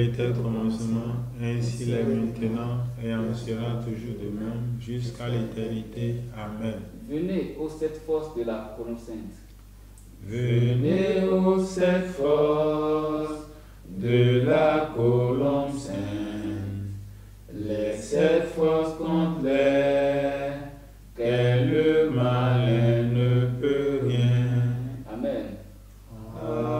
était au commencement, ainsi l'est maintenant, et en sera toujours de même, jusqu'à l'éternité. Amen. Venez aux sept forces de la colonne sainte. Venez aux sept forces de la colombe sainte, les sept forces contre lesquelles le malin ne peut rien. Amen. Amen.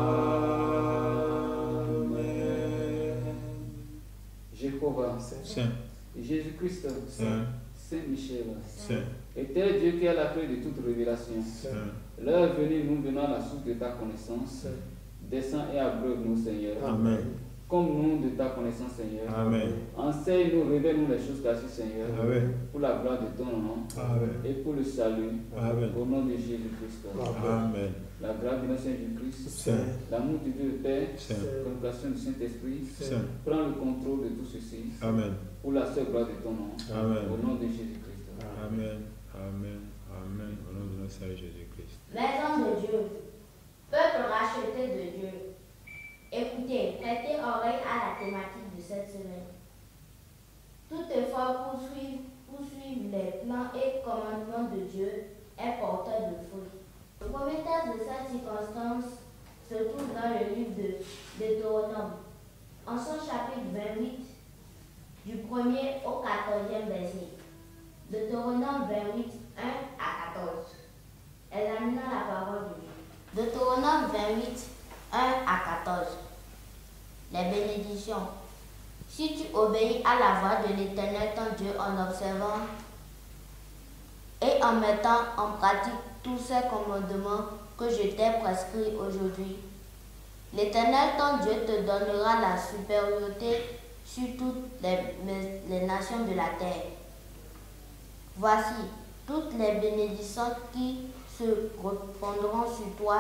Jéhovah, Saint, Jésus-Christ, Saint, Saint-Michel, Saint, éternel Dieu qui est la clé de toute révélation. Saint. L'heure est venue, nous venons à la source de ta connaissance. Descends et abreuve-nous, Seigneur. Amen. Comme nous de ta connaissance, Seigneur. Amen. Enseigne-nous, révèle-nous les choses cachées, Seigneur. Amen. Pour la gloire de ton nom Amen. et pour le salut. Amen. Au nom de Jésus-Christ. Amen. La grâce de notre Seigneur Jésus-Christ, Saint, l'amour de Dieu le Père, Saint, la convocation du Saint-Esprit, Saint. prends le contrôle de tout ceci. Amen. Pour la seule gloire de ton nom. Amen. Au nom de Jésus-Christ. Amen. Amen. Amen. Au nom de notre Seigneur Jésus-Christ. Maison de Dieu, peuple racheté de Dieu, écoutez, prêtez oreille à la thématique de cette semaine. Toutefois, poursuivre les plans et commandements de Dieu est porteur de fruits. Le premier texte de cette circonstance se trouve dans le livre de Deutéronome, en son chapitre 28, du 1er au 14e verset. Deutéronome 28, 1 à 14. Examinons la parole de Dieu. Deutéronome 28, 1 à 14. Les bénédictions. Si tu obéis à la voix de l'Éternel ton Dieu en observant et en mettant en pratique tous ces commandements que je t'ai prescrits aujourd'hui, l'Éternel ton Dieu te donnera la supériorité sur toutes les nations de la terre. Voici toutes les bénédictions qui se répandront sur toi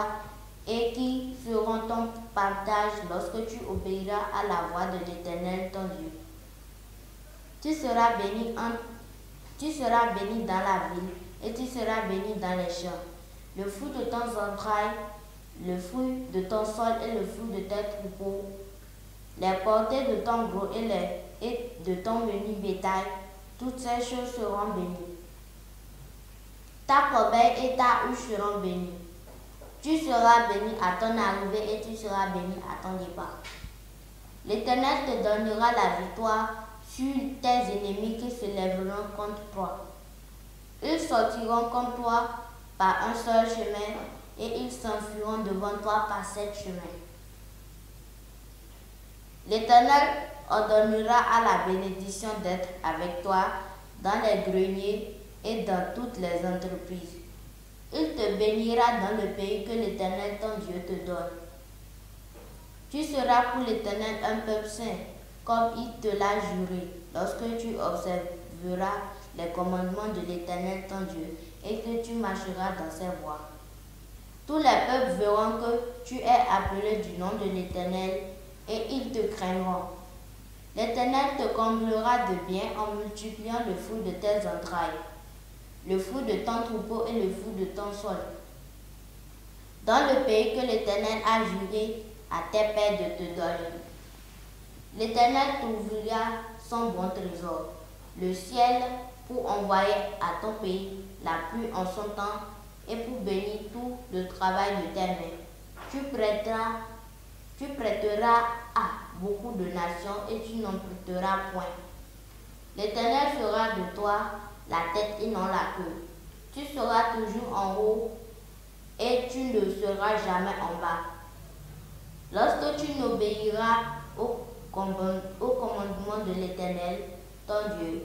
et qui seront ton partage lorsque tu obéiras à la voix de l'Éternel ton Dieu. Tu seras béni dans la ville et tu seras béni dans les champs. Le fruit de ton entrailles, le fruit de ton sol et le fruit de tes troupeaux, les portées de ton gros et de ton menu bétail, toutes ces choses seront bénies. Ta corbeille et ta huche seront bénies. Tu seras béni à ton arrivée et tu seras béni à ton départ. L'Éternel te donnera la victoire sur tes ennemis qui se lèveront contre toi. Ils sortiront contre toi par un seul chemin et ils s'enfuiront devant toi par 7 chemins. L'Éternel ordonnera à la bénédiction d'être avec toi dans les greniers et dans toutes les entreprises. Il te bénira dans le pays que l'Éternel ton Dieu te donne. Tu seras pour l'Éternel un peuple saint, comme il te l'a juré, lorsque tu observeras les commandements de l'Éternel ton Dieu et que tu marcheras dans ses voies. Tous les peuples verront que tu es appelé du nom de l'Éternel et ils te craindront. L'Éternel te comblera de bien en multipliant le fruit de tes entrailles, le fruit de ton troupeau et le fruit de ton sol. Dans le pays que l'Éternel a juré à tes pères de te donner. L'Éternel t'ouvrira son bon trésor, le ciel, pour envoyer à ton pays la pluie en son temps et pour bénir tout le travail de tes mains. Tu prêteras à beaucoup de nations et tu n'en prêteras point. L'Éternel fera de toi la tête et non la queue. Tu seras toujours en haut et tu ne seras jamais en bas. Lorsque tu n'obéiras au commandement de l'Éternel, ton Dieu,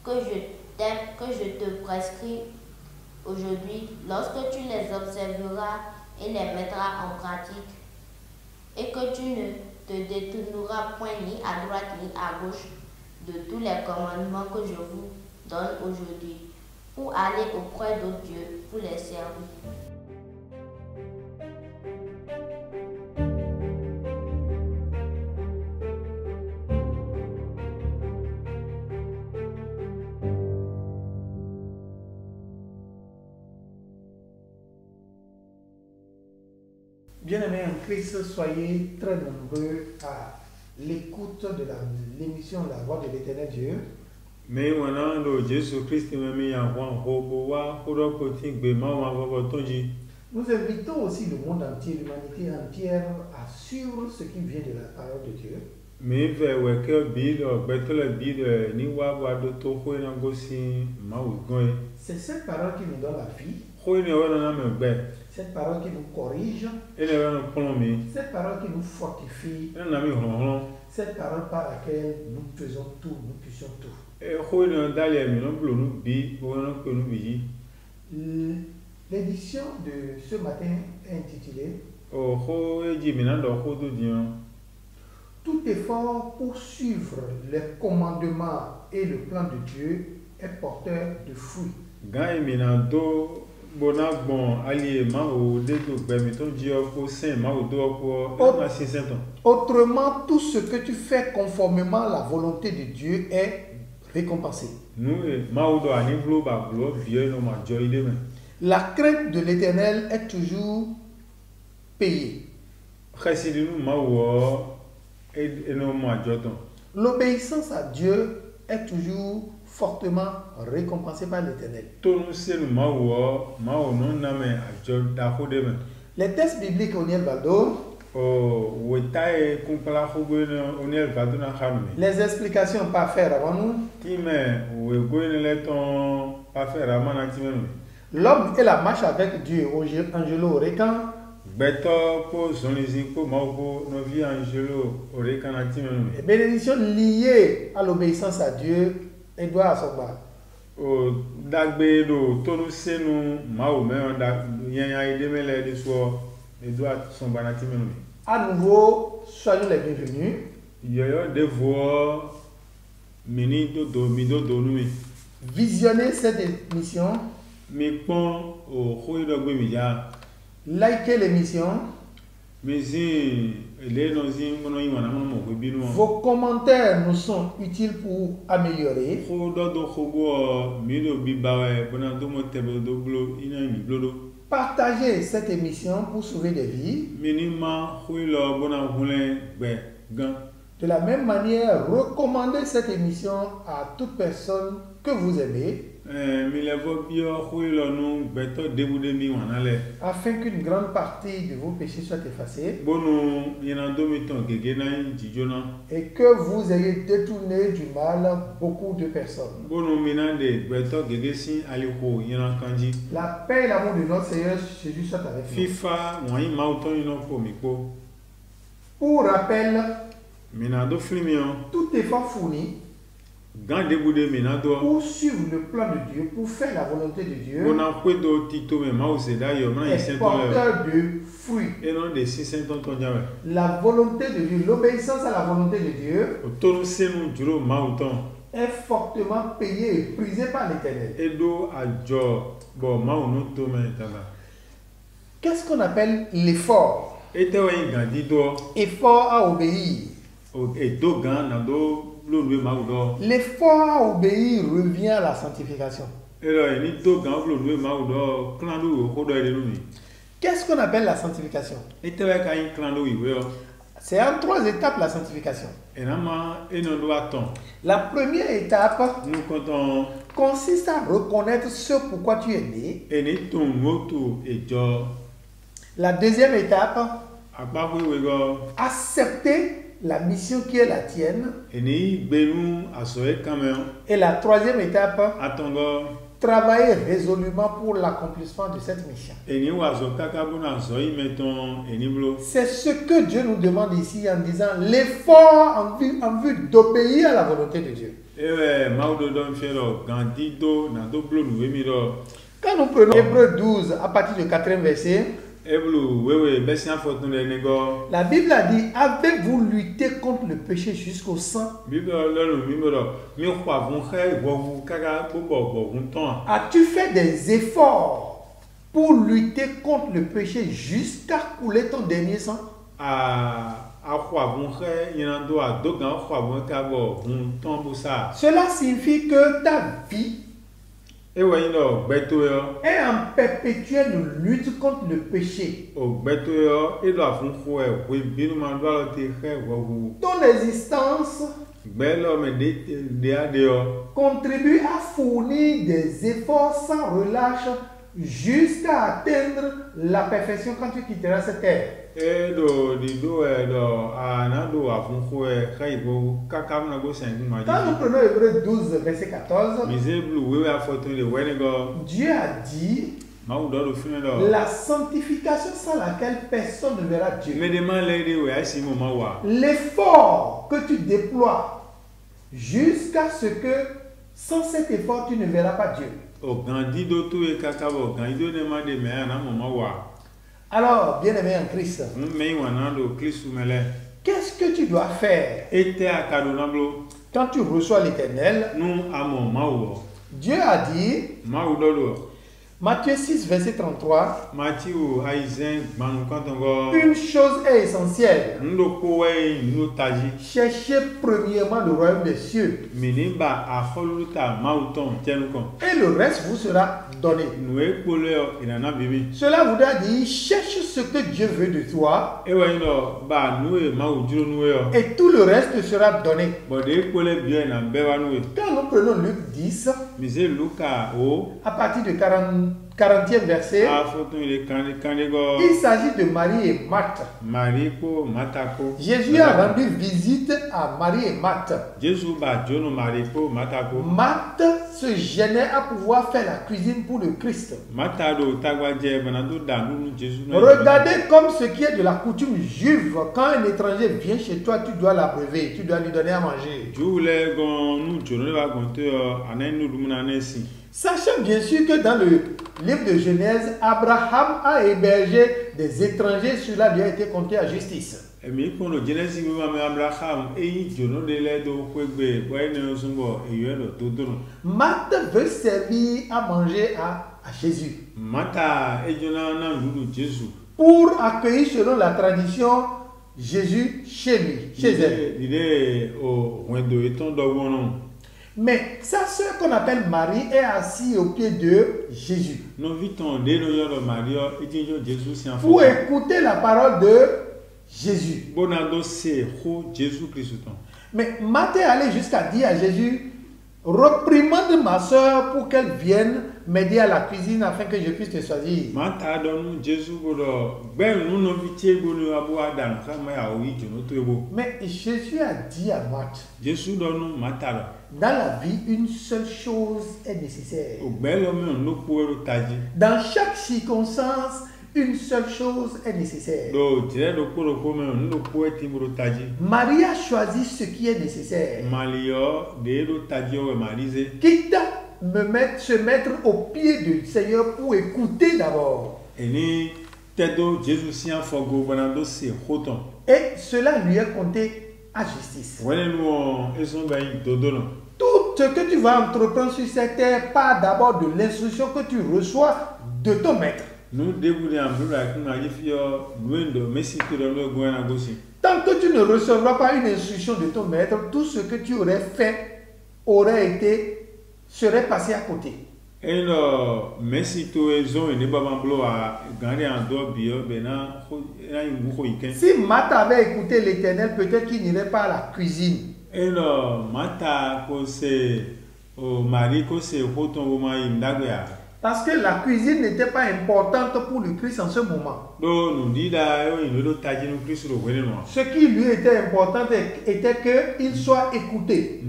que je te prescris aujourd'hui, lorsque tu les observeras et les mettras en pratique, et que tu ne te détourneras point ni à droite ni à gauche de tous les commandements que je vous donne aujourd'hui, pour aller auprès d'autres dieux, pour les servir. Bien-aimés en Christ, soyez très nombreux à l'écoute de l'émission La Voix de l'Éternel Dieu. Mais maintenant, le Jésus Christ m'a mis en Nous invitons aussi le monde entier, l'humanité entière, à suivre ce qui vient de la parole de Dieu. C'est cette parole qui nous donne la vie. Cette parole qui nous corrige. Cette parole qui nous fortifie. Cette parole par laquelle nous faisons tout, nous puissions tout. L'édition de ce matin est intitulée Tout effort pour suivre les commandements et le plan de Dieu est porteur de fruits. Autrement, tout ce que tu fais conformément à la volonté de Dieu est récompensé. La crainte de l'Éternel est toujours payée. L'obéissance à Dieu est toujours fortement récompensée par l'Éternel. Les textes bibliques Oniel Valdo, les explications par faire avant nous. L'homme et la marche avec Dieu, Angelo Orekan. Les bénédictions liées à l'obéissance à Dieu, Edouard Asogba. À nouveau, soyons les bienvenus. Visionnez cette émission. Likez l'émission. Vos commentaires nous sont utiles pour améliorer. Partagez cette émission pour sauver des vies. De la même manière, recommandez cette émission à toute personne que vous aimez, afin qu'une grande partie de vos péchés soit effacée et que vous ayez détourné du mal beaucoup de personnes. La paix et l'amour de notre Seigneur Jésus soit avec nous. Pour rappel, tout effort fourni pour suivre le plan de Dieu, pour faire la volonté de Dieu, est porteur de fruits. La volonté de Dieu, l'obéissance à la volonté de Dieu est fortement payée et prisée par l'Éternel. Qu'est-ce qu'on appelle l'effort? Effort à obéir. L'effort à obéir revient à la sanctification. Qu'est-ce qu'on appelle la sanctification? C'est en 3 étapes la sanctification. La première étape consiste à reconnaître ce pourquoi tu es né. La deuxième étape, accepter la mission qui est la tienne. Et la troisième étape, travailler résolument pour l'accomplissement de cette mission. C'est ce que Dieu nous demande ici en disant l'effort en vue d'obéir à la volonté de Dieu. Quand nous prenons Hébreux 12 à partir du 4e verset, la Bible a dit, avez-vous lutté contre le péché jusqu'au sang? As-tu fait des efforts pour lutter contre le péché jusqu'à couler ton dernier sang? Cela signifie que ta vie et en perpétuelle lutte contre le péché. Ton existence contribue à fournir des efforts sans relâche jusqu'à atteindre la perfection quand tu quitteras cette terre. Quand nous prenons Hébreux 12, verset 14, Dieu a dit la sanctification sans laquelle personne ne verra Dieu. L'effort que tu déploies jusqu'à ce que sans cet effort tu ne verras pas Dieu. Alors, bien-aimé en Christ, qu'est-ce que tu dois faire quand tu reçois l'Éternel? Dieu a dit, Matthieu 6, verset 33, une chose est essentielle. Cherchez premièrement le royaume des cieux. Et le reste vous sera donné. Cela voudra dire, cherche ce que Dieu veut de toi. Et tout le reste sera donné. Quand nous prenons Luc 10, à partir de 40e verset, il s'agit de Marie et Marthe. Jésus a rendu visite à Marie et Marthe. Marthe se gênait à pouvoir faire la cuisine pour le Christ. Regardez comme ce qui est de la coutume juive. Quand un étranger vient chez toi, tu dois l'abreuver, tu dois lui donner à manger. Sachant bien sûr que dans le livre de Genèse, Abraham a hébergé des étrangers, cela lui a été compté à justice. Marthe veut servir à manger à Jésus. Pour accueillir selon la tradition Jésus chez lui, chez elle. Mais sa sœur qu'on appelle Marie est assise au pied de Jésus pour écouter la parole de Jésus. Mais Marthe est allé jusqu'à dire à Jésus, reprimande ma sœur pour qu'elle vienne m'aider à la cuisine afin que je puisse te choisir. Mais Jésus a dit à Marthe, dans la vie, une seule chose est nécessaire. Dans chaque circonstance, une seule chose est nécessaire. Marie a choisi ce qui est nécessaire. Quitte à se mettre au pied du Seigneur pour écouter d'abord. Et cela lui est compté à justice. Tout ce que tu vas entreprendre sur cette terre part d'abord de l'instruction que tu reçois de ton maître. Tant que tu ne recevras pas une instruction de ton maître, tout ce que tu aurais fait serait passé à côté. Si Marthe avait écouté l'Éternel, peut-être qu'il n'irait pas à la cuisine. Parce que la cuisine n'était pas importante pour le Christ en ce moment. Ce qui lui était important était qu'il soit écouté.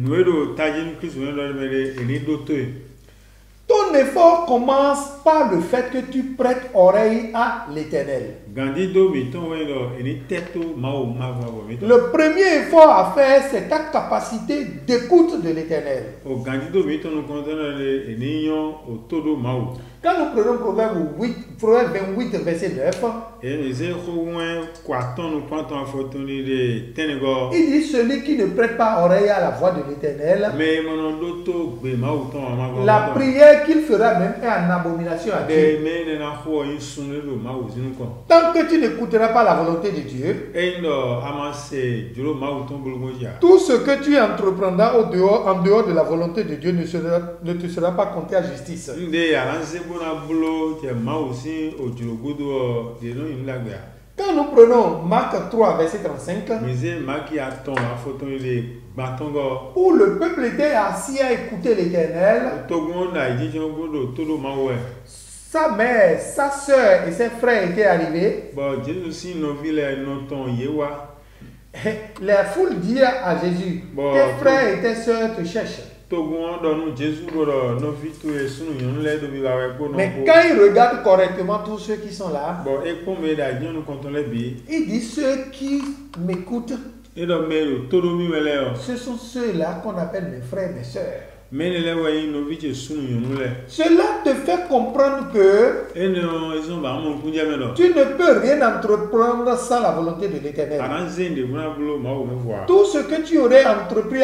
Ton effort commence par le fait que tu prêtes oreille à l'Éternel. Le premier effort à faire, c'est ta capacité d'écoute de l'Éternel. Quand nous prenons Proverbe 28, verset 9, il dit celui qui ne prête pas oreille à la voix de l'Éternel, la prière qu'il fera même est en abomination à Dieu. Tant Tant que tu n'écouteras pas la volonté de Dieu, tout ce que tu entreprendras en dehors de la volonté de Dieu ne te sera pas compté à justice. Quand nous prenons Marc 3, verset 35, où le peuple était assis à écouter l'Éternel, sa mère, sa soeur et ses frères étaient arrivés. La foule dit à Jésus, tes frères et tes soeurs te cherchent. Mais quand il regarde correctement tous ceux qui sont là, il dit ceux qui m'écoutent, ce sont ceux-là qu'on appelle mes frères et mes sœurs. Cela te fait comprendre que tu ne peux rien entreprendre sans la volonté de l'Éternel. Tout ce que tu aurais entrepris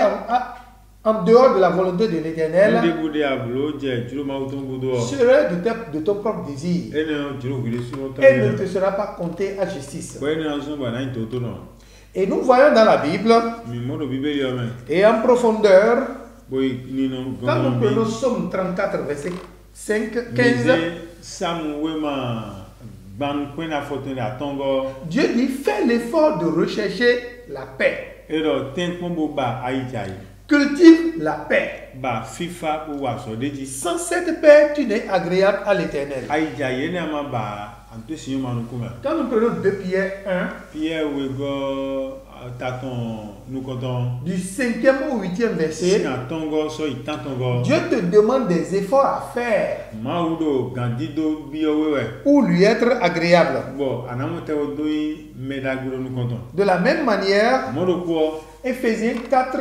en dehors de la volonté de l'Éternel serait de ton propre désir et ne te sera pas compté à justice. Et nous voyons dans la Bible et en profondeur, quand nous prenons Somme 34, verset 15, Dieu dit, fais l'effort de rechercher la paix. Cultive la paix. Sans cette paix, tu n'es agréable à l'Éternel. Quand nous prenons 2 Pierre 1, du 5e au 8e verset, Dieu te demande des efforts à faire pour lui être agréable. De la même manière, Éphésiens 4,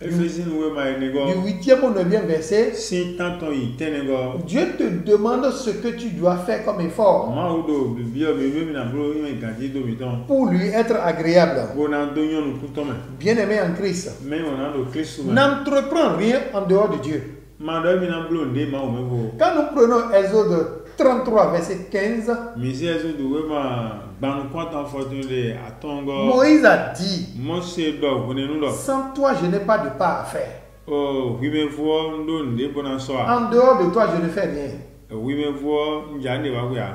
du 8e au 9e verset, Dieu te demande ce que tu dois faire comme effort pour lui être agréable. Bien-aimé en Christ, n'entreprends rien en dehors de Dieu. Quand nous prenons Exode 33, verset 15, Moïse a dit, sans toi je n'ai pas de part à faire. En dehors de toi je ne fais rien.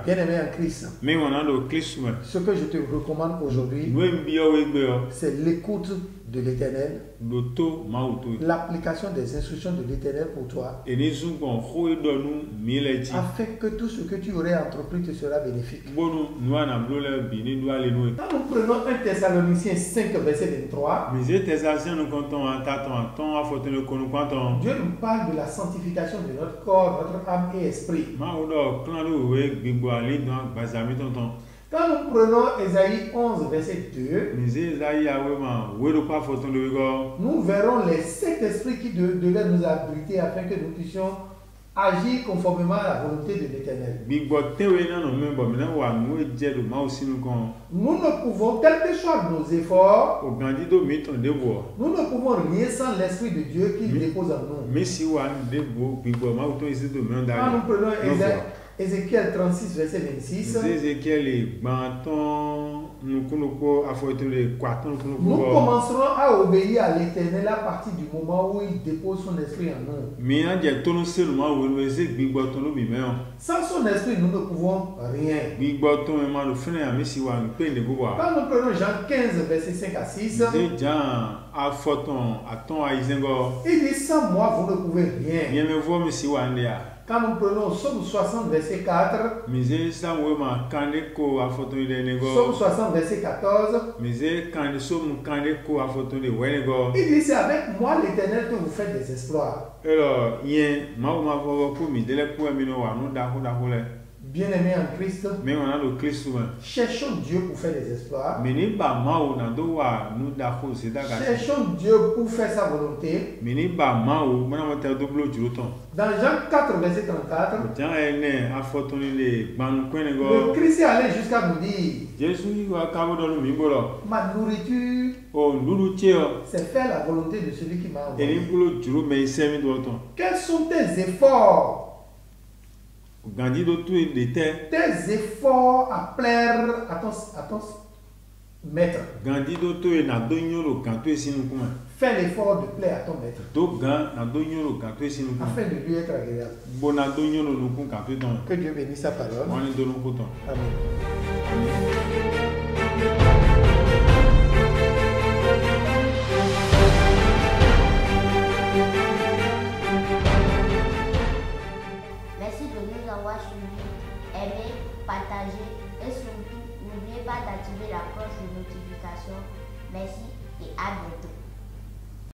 Bien-aimé en Christ, ce que je te recommande aujourd'hui, c'est l'écoute de l'Éternel, l'application des instructions de l'Éternel pour toi, afin que tout ce que tu aurais entrepris te sera bénéfique. Quand nous prenons 1 Thessaloniciens 5, verset 23, Dieu nous parle de la sanctification de notre corps, notre âme et esprit. Quand nous prenons Ésaïe 11, verset 2, nous verrons les 7 esprits qui devaient nous abriter afin que nous puissions agir conformément à la volonté de l'Éternel. Nous ne pouvons, quel que soit nos efforts, nous ne pouvons rien sans l'Esprit de Dieu qui dépose en nous. Quand nous prenons Ézéchiel 36, verset 26, nous commencerons à obéir à l'Éternel à partir du moment où il dépose son esprit en nous. Sans son esprit, nous ne pouvons rien. Quand nous prenons Jean 15, verset 5 à 6, il dit, sans moi, vous ne pouvez rien. Quand nous prenons Somme 60, verset 4, Somme 60, verset 14, il dit, c'est avec moi l'Éternel que vous faites des exploits. Bien-aimés en Christ, cherchons Dieu pour faire des exploits. Cherchons Dieu pour faire sa volonté. Dans Jean 4, verset 34, le Christ est allé jusqu'à nous dire, ma nourriture, c'est faire la volonté de celui qui m'a envoyé. Quels sont tes efforts tes efforts à plaire à ton maître. Fais l'effort de plaire à ton maître afin de lui être agréable. Que Dieu bénisse sa parole. Amen. Merci de nous avoir suivis. Aimez, partagez et surtout, n'oubliez pas d'activer la cloche de notification. Merci et à bientôt.